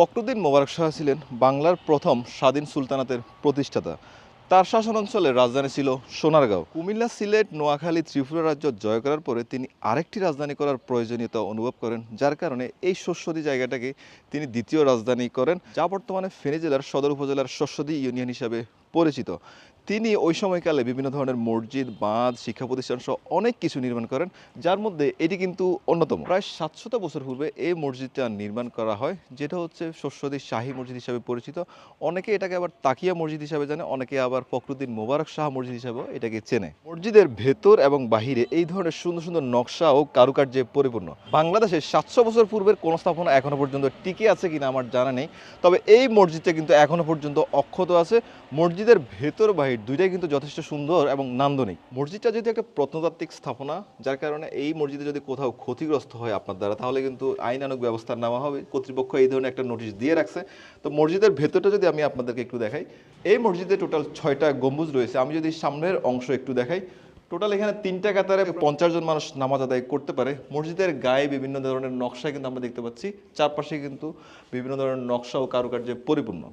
ফখরুদ্দীন মোবারক শাহ ছিলেন বাংলার প্রথম স্বাধীন সুলতানাতের প্রতিষ্ঠাতা। তার শাসন অঞ্চলের রাজধানী ছিল সোনারগাঁও। কুমিল্লা, সিলেট, নোয়াখালী, ত্রিপুরা রাজ্য জয় করার পরে তিনি আরেকটি রাজধানী করার প্রয়োজনীয়তা অনুভব করেন, যার কারণে এই শস্যদী জায়গাটাকে তিনি দ্বিতীয় রাজধানী করেন, যা বর্তমানে ফেনী জেলার সদর উপজেলার শস্যদী ইউনিয়ন হিসাবে পরিচিত। তিনি ওই সময়কালে বিভিন্ন ধরনের মসজিদ, বাঁধ, শিক্ষা প্রতিষ্ঠান সহ অনেক কিছু নির্মাণ করেন, যার মধ্যে এটি কিন্তু অন্যতম। প্রায় ৭০০ বছর পূর্বে এই মসজিদটা নির্মাণ করা হয়, যেটা হচ্ছে শস্যদী শাহী মসজিদ হিসাবে পরিচিত। অনেকে এটাকে আবার তাকিয়া মসজিদ হিসাবে জানে, অনেকে আবার ফখরুদ্দীন মোবারক শাহ মসজিদ হিসাবেও এটাকে চেনে। মসজিদের ভেতর এবং বাহিরে এই ধরনের সুন্দর সুন্দর নকশা ও কারুকার্যে পরিপূর্ণ। বাংলাদেশে ৭০০ বছর পূর্বের কোনো স্থাপনা এখনো পর্যন্ত টিকে আছে কিনা আমার জানা নেই, তবে এই মসজিদটা কিন্তু এখনো পর্যন্ত অক্ষত আছে। মসজিদের ভেতর বাহির দুইটাই কিন্তু যথেষ্ট সুন্দর এবং নান্দনিক। মসজিদটা যেহেতু একটা প্রত্নতাত্ত্বিক স্থাপনা, যার কারণে এই মসজিদে যদি কোথাও ক্ষতিগ্রস্ত হয় আপনার দ্বারা, তাহলে কিন্তু আইনানুগ ব্যবস্থা নেওয়া হবে। কর্তৃপক্ষ এই ধরনের একটা নোটিশ দিয়ে রাখছে। তো মসজিদের ভেতরটা যদি আমি আপনাদেরকে একটু দেখাই, এই মসজিদে টোটাল 6টা গম্বুজ রয়েছে। আমি যদি সামনের অংশ একটু দেখাই, টোটাল এখানে 3টা কাতারে 50 জন মানুষ নামাজ আদায় করতে পারে। মসজিদের গায়ে বিভিন্ন ধরনের নকশা কিন্তু আমরা দেখতে পাচ্ছি, চারপাশে কিন্তু বিভিন্ন ধরনের নকশা ও কারুকার্যে পরিপূর্ণ।